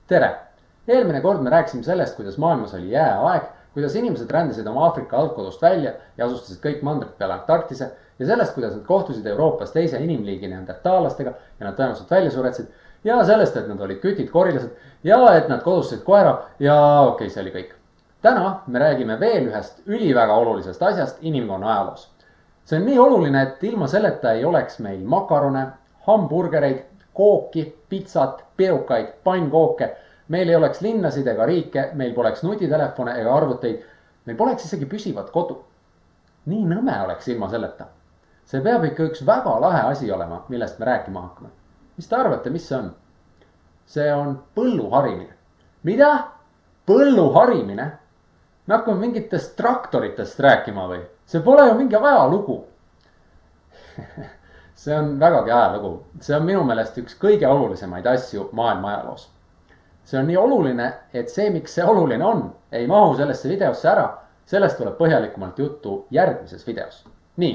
Tere! Eelmine kord me rääkisime sellest, kuidas maailmas oli jääaeg, kuidas inimesed rändasid oma Aafrika algkodust välja ja asustasid kõik mandrid peale Antarktise ja sellest, kuidas nad kohtusid Euroopas teise inimliigi neandertaalastega ja nad tõenäoliselt välja suretsid ja sellest, et nad olid kütid, korilased ja et nad kodustasid koera ja okei, see oli kõik. Täna me räägime veel ühest üliväga olulisest asjast inimkonna ajaloos. See on nii oluline, et ilma selleta ei oleks meil makarone, hamburgereid, kooki, pitsat, pirukaid, pannkooke. Meil ei oleks linnasid ega riike, meil poleks nutitelefone ega arvuteid. Meil poleks isegi püsivat kodu. Nii nõme oleks ilma selleta. See peab ikka üks väga lahe asi olema, millest me rääkima hakkame. Mis te arvate, mis see on? See on põlluharimine. Mida? Põlluharimine? Me hakkame mingitest traktoritest rääkima või? See pole ju mingi ajalugu. See on vägagi ajalugu. See on minu meelest üks kõige olulisemaid asju maailma ajaloos. See on nii oluline, et see, miks see oluline on, ei mahu sellesse videosse ära. Sellest tuleb põhjalikumalt juttu järgmises videos. Nii,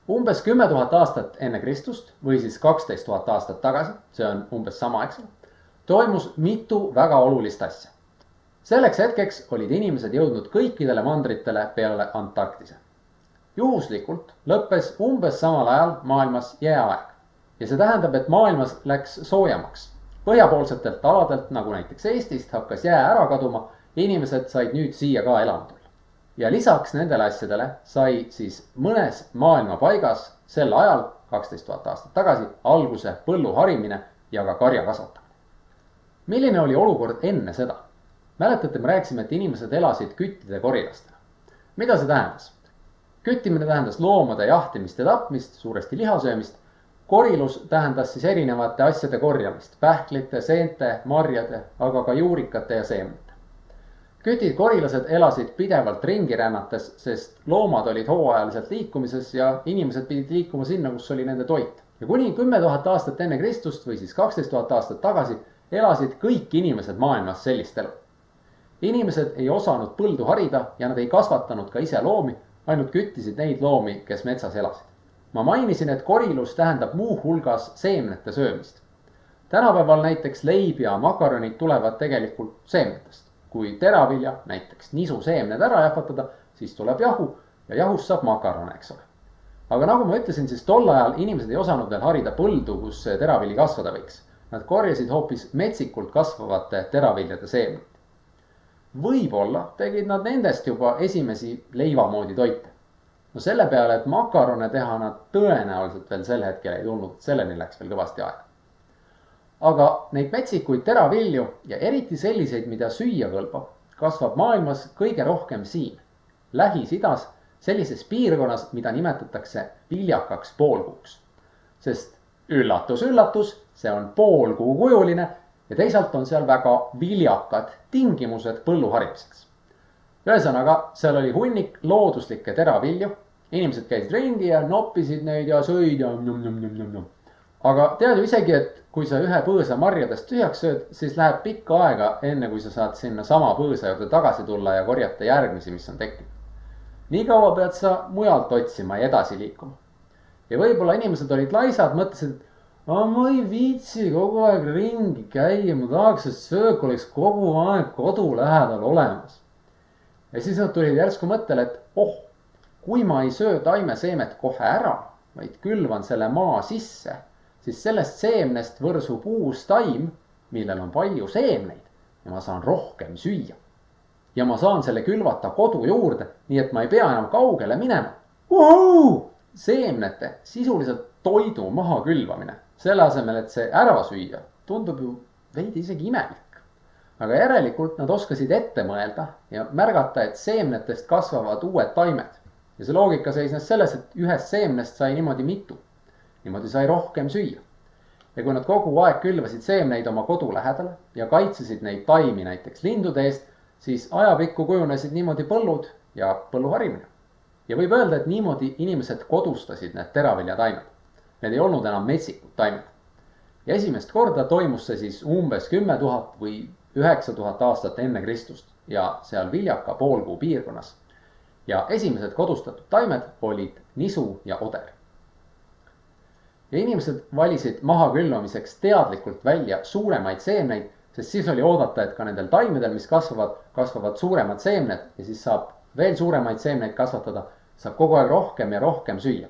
umbes 10 000 aastat enne Kristust või siis 12 000 aastat tagasi, see on umbes sama, eks, toimus mitu väga olulist asja. Selleks hetkeks olid inimesed jõudnud kõikidele mandritele peale Antarktise. Juhuslikult lõppes umbes samal ajal maailmas jääaeg. Ja see tähendab, et maailmas läks soojamaks. Põhjapoolsetelt aladelt, nagu näiteks Eestist, hakkas jää ära kaduma ja inimesed said nüüd siia ka elama tulla. Ja lisaks nendele asjadele sai siis mõnes maailma paigas sel ajal, 12 000 aastat tagasi, alguse põlluharimine ja ka karja kasvatamine. Milline oli olukord enne seda? Mäletate, me rääkisime, et inimesed elasid küttide korilastena. Mida see tähendas? Küttimine tähendas loomade jahtimist ja tapmist, suuresti lihasöömist. Korilus tähendas siis erinevate asjade korjamist, pähklite, seente, marjade, aga ka juurikate ja seemnete. Kütid korilased elasid pidevalt ringi rännates, sest loomad olid hooajaliselt liikumises ja inimesed pidid liikuma sinna, kus oli nende toit. Ja kuni 10 000 aastat enne Kristust või siis 12 000 aastat tagasi elasid kõik inimesed maailmas sellist elu. Inimesed ei osanud põldu harida ja nad ei kasvatanud ka ise loomi, ainult küttisid neid loomi, kes metsas elasid. Ma mainisin, et korilus tähendab muu hulgas seemnete söömist. Tänapäeval näiteks leib ja makaronid tulevad tegelikult seemnetest. Kui teravilja, näiteks nisu seemned ära jahvatada, siis tuleb jahu ja jahust saab makarone, eks ole. Aga nagu ma ütlesin, siis tol ajal inimesed ei osanud veel harida põldu, kus teravili kasvada võiks. Nad korjasid hoopis metsikult kasvavate teraviljade seemned. Võib-olla tegid nad nendest juba esimesi leivamoodi toite. No selle peale, et makarone teha nad tõenäoliselt veel sel hetkel ei tulnud, selleni läks veel kõvasti aega. Aga neid metsikuid teravilju ja eriti selliseid, mida süüa kõlbab, kasvab maailmas kõige rohkem siin, Lähis-Idas, sellises piirkonnas, mida nimetatakse viljakaks poolkuuks. Sest üllatus, üllatus, see on poolkuukujuline ja teisalt on seal väga viljakad tingimused põlluharimiseks. Ühesõnaga, seal oli hunnik looduslikke teravilju, inimesed käisid ringi ja noppisid neid ja sõid ja njum. Aga tead ju isegi, et kui sa ühe põõsa marjadest tühjaks sööd, siis läheb pikka aega enne, kui sa saad sinna sama põõsa juurde tagasi tulla ja korjata järgmisi, mis on tekkinud. Nii kaua pead sa mujalt otsima ja edasi liikuma. Ja võib-olla inimesed olid laisad, mõtlesid, et ma ei viitsi kogu aeg ringi käia, ma tahaks, et söök oleks kogu aeg kodu lähedal olemas. Ja siis nad tulid järsku mõttele, et kui ma ei söö taimeseemet kohe ära, vaid külvan selle maa sisse, siis sellest seemnest võrsub uus taim, millel on palju seemneid ja ma saan rohkem süüa. Ja ma saan selle külvata kodu juurde, nii et ma ei pea enam kaugele minema. Seemnete sisuliselt toidu maha külvamine, selle asemel, et see ära süüa, tundub ju veidi isegi imelik. Aga järelikult nad oskasid ette mõelda ja märgata, et seemnetest kasvavad uued taimed. Ja see loogika seisnes selles, et ühest seemnest sai niimoodi mitu. Niimoodi sai rohkem süüa. Ja kui nad kogu aeg külvasid seemneid oma kodu lähedale ja kaitsesid neid taimi näiteks lindude eest, siis ajapikku kujunesid niimoodi põllud ja põlluharimine. Ja võib öelda, et niimoodi inimesed kodustasid need teraviljataimed. Need ei olnud enam metsikud taimed. Ja esimest korda toimus see siis umbes 10 000 või 9 000 aastat enne Kristust ja seal viljaka poolkuu piirkonnas. Ja esimesed kodustatud taimed olid nisu ja oder. Ja inimesed valisid maha külvamiseks teadlikult välja suuremaid seemneid, sest siis oli oodata, et ka nendel taimedel, mis kasvavad suuremad seemned ja siis saab veel suuremaid seemneid kasvatada, saab kogu aeg rohkem ja rohkem süüa.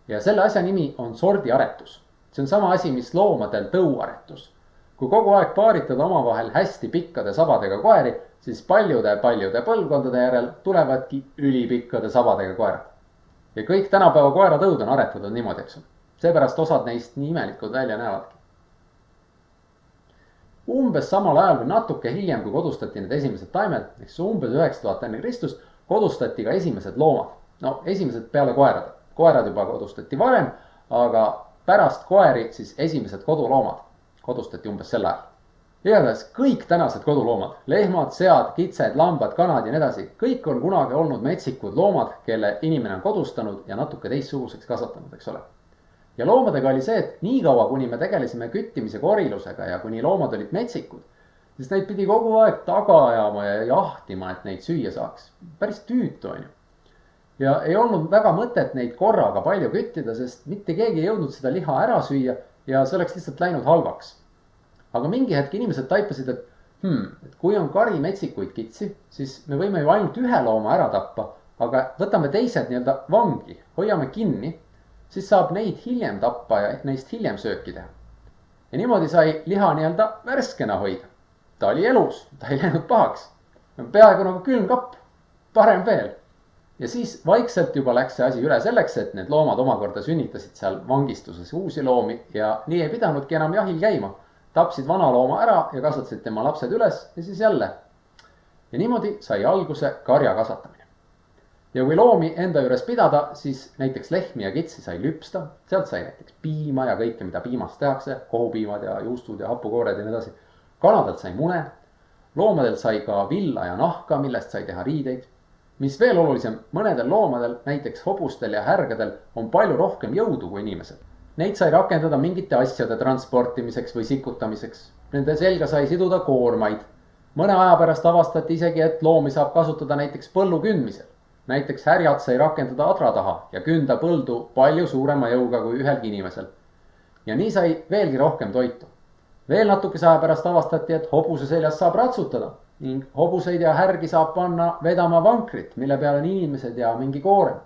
Ja selle asja nimi on sordiaretus. See on sama asi, mis loomadel tõuaretus. Kui kogu aeg paaritada omavahel hästi pikkade sabadega koeri, siis paljude põlvkondade järel tulevadki ülipikkade sabadega koerad. Ja kõik tänapäeva koeratõud on aretatud niimoodi, eks. Seepärast osad neist nii imelikud välja näevadki. Umbes samal ajal või natuke hiljem, kui kodustati need esimesed taimed, eks umbes 9000 enne Kristust, kodustati ka esimesed loomad. No esimesed peale koerade. Koerad juba kodustati varem, aga pärast koeri siis esimesed koduloomad kodustati umbes sel ajal. Igatahes kõik tänased koduloomad, lehmad, sead, kitsed, lambad, kanad ja nii edasi, kõik on kunagi olnud metsikud loomad, kelle inimene on kodustanud ja natuke teistsuguseks kasvatanud, eks ole. Ja loomadega oli see, et nii kaua, kuni me tegelesime küttimise korilusega ja kuni loomad olid metsikud, siis neid pidi kogu aeg taga ajama ja jahtima, et neid süüa saaks. Päris tüütu on ju. Ja ei olnud väga mõtet neid korraga palju küttida, sest mitte keegi ei jõudnud seda liha ära süüa ja see oleks lihtsalt läinud halvaks. Aga mingi hetk inimesed taipasid, et kui on kari metsikuid kitsi, siis me võime ju ainult ühe looma ära tappa, aga võtame teised nii-öelda vangi, hoiame kinni, siis saab neid hiljem tappa ja neist hiljem sööki teha. Ja niimoodi sai liha nii-öelda värskena hoida. Ta oli elus, ta ei läinud pahaks. Peaaegu nagu külmkapp, parem veel. Ja siis vaikselt juba läks see asi üle selleks, et need loomad omakorda sünnitasid seal vangistuses uusi loomi ja nii ei pidanudki enam jahil käima. Tapsid vana looma ära ja kasvatasid tema lapsed üles ja siis jälle. Ja niimoodi sai alguse karja kasvatamine. Ja kui loomi enda juures pidada, siis näiteks lehmi ja kitsi sai lüpsta. Sealt sai näiteks piima ja kõike, mida piimast tehakse, kohupiimad ja juustud ja hapukoored ja nii edasi. Kanadelt sai mune, loomadelt sai ka villa ja nahka, millest sai teha riideid. Mis veel olulisem, mõnedel loomadel, näiteks hobustel ja härgadel on palju rohkem jõudu kui inimesed. Neid sai rakendada mingite asjade transportimiseks või sikutamiseks. Nende selga sai siduda koormaid. Mõne aja pärast avastati isegi, et loomi saab kasutada näiteks põllu kündmisel. Näiteks härjad sai rakendada adra taha ja künda põldu palju suurema jõuga kui ühelgi inimesel. Ja nii sai veelgi rohkem toitu. Veel natukese aja pärast avastati, et hobuse seljas saab ratsutada ning hobuseid ja härgi saab panna vedama vankrit, mille peal on inimesed ja mingi koorem.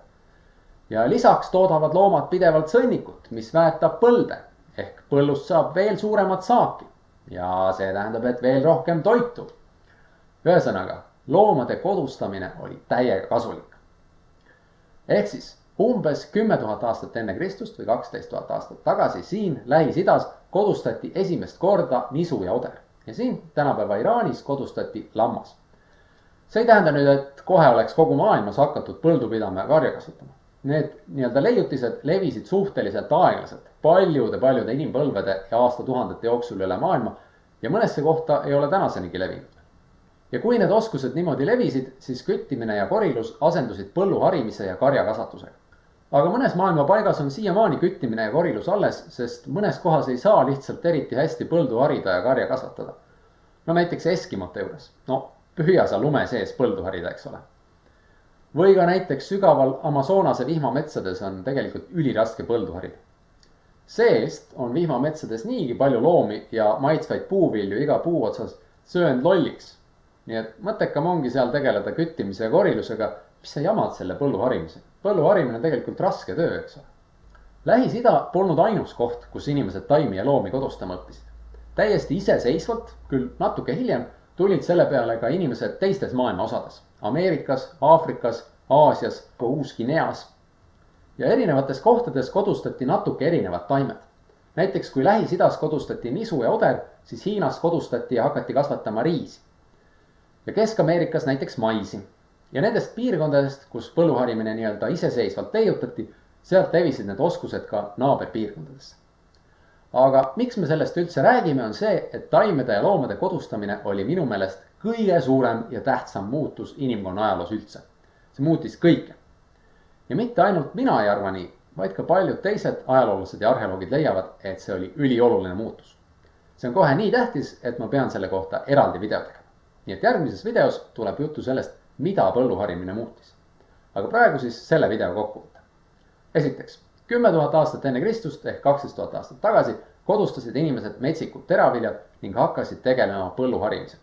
Ja lisaks toodavad loomad pidevalt sõnnikut, mis väetab põlde, ehk põllust saab veel suuremat saaki. Ja see tähendab, et veel rohkem toitu. Ühesõnaga, loomade kodustamine oli täiega kasulik. Ehk siis umbes 10 000 aastat enne Kristust või 12 000 aastat tagasi siin Lähis-Idas kodustati esimest korda nisu ja oder. Ja siin tänapäeva Iraanis kodustati lammas. See ei tähenda nüüd, et kohe oleks kogu maailmas hakatud põldu pidama ja karja kasvatama. Need nii-öelda leiutised levisid suhteliselt aeglaselt paljude inimpõlvede ja aastatuhandete jooksul üle maailma ja mõnesse kohta ei ole tänasenigi levinud. Ja kui need oskused niimoodi levisid, siis küttimine ja korilus asendusid põllu harimise ja karja kasvatusega. Aga mõnes maailma paigas on siiamaani küttimine ja korilus alles, sest mõnes kohas ei saa lihtsalt eriti hästi põldu harida ja karja kasvatada. No näiteks Eskimote juures. No püüa sa lume sees põldu harida, eks ole. Või ka näiteks sügaval Amazonase vihmametsades on tegelikult üliraske põldu harida. See-eest on vihmametsades niigi palju loomi ja maitsvaid puuvilju iga puu otsas söönud lolliks. Nii et mõttekam ongi seal tegeleda küttimise ja korilusega, mis sa jamad selle põllu harimise. Põllu harimine on tegelikult raske töö, eks ole. Lähis-Ida polnud ainus koht, kus inimesed taimi ja loomi kodustama õppisid. Täiesti iseseisvalt, küll natuke hiljem, tulid selle peale ka inimesed teistes maailma osades. Ameerikas, Aafrikas, Aasias, Uus-Guineas. Ja erinevates kohtades kodustati natuke erinevad taimed. Näiteks kui Lähis-Idas kodustati nisu ja oder, siis Hiinas kodustati ja hakati kasvatama riisi. Ja Kesk-Ameerikas näiteks maisi. Ja nendest piirkondadest, kus põlluharimine nii-öelda iseseisvalt leiutati, sealt levisid need oskused ka naaberpiirkondadesse. Aga miks me sellest üldse räägime, on see, et taimede ja loomade kodustamine oli minu meelest kõige suurem ja tähtsam muutus inimkonna ajaloos üldse. See muutis kõike. Ja mitte ainult mina ei arva nii, vaid ka paljud teised ajaloolased ja arheoloogid leiavad, et see oli ülioluline muutus. See on kohe nii tähtis, et ma pean selle kohta eraldi video tegema. Nii et järgmises videos tuleb juttu sellest, mida põlluharimine muutis. Aga praegu siis selle video kokkuvõte. Esiteks, 10 000 aastat enne Kristust ehk 12 000 aastat tagasi kodustasid inimesed metsikud teraviljad ning hakkasid tegelema põlluharimisega.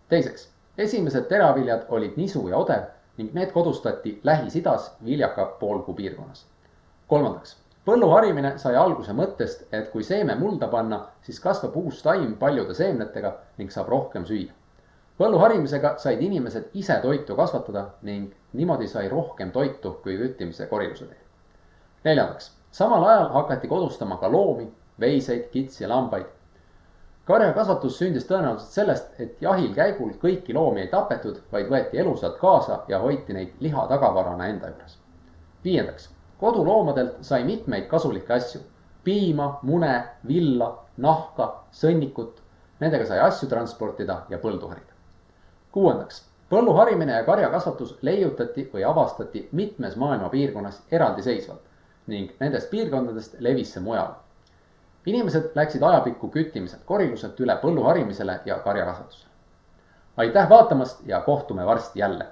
Teiseks, esimesed teraviljad olid nisu ja odev ning need kodustati Lähis-Idas viljaka poolkuu piirkonnas. Kolmandaks, põlluharimine sai alguse mõttest, et kui seeme mulda panna, siis kasvab uus taim paljude seemnetega ning saab rohkem süüa. Põlluharimisega said inimesed ise toitu kasvatada ning niimoodi sai rohkem toitu kui küttimise koriluse teel. Neljandaks, samal ajal hakati kodustama ka loomi, veiseid, kitsi ja lambaid. Karjakasvatus sündis tõenäoliselt sellest, et jahil käigul kõiki loomi ei tapetud, vaid võeti elusalt kaasa ja hoiti neid liha tagavarana enda juures. Viiendaks, koduloomadelt sai mitmeid kasulikke asju. Piima, mune, villa, nahka, sõnnikut. Nendega sai asju transportida ja põldu harida. Kuuendaks, põlluharimine ja karjakasvatus leiutati või avastati mitmes maailma piirkonnas eraldiseisvalt ning nendest piirkondadest levis see mujal. Inimesed läksid ajapikku küttimiselt koriluselt üle põlluharimisele ja karjakasvatusele. Aitäh vaatamast ja kohtume varsti jälle!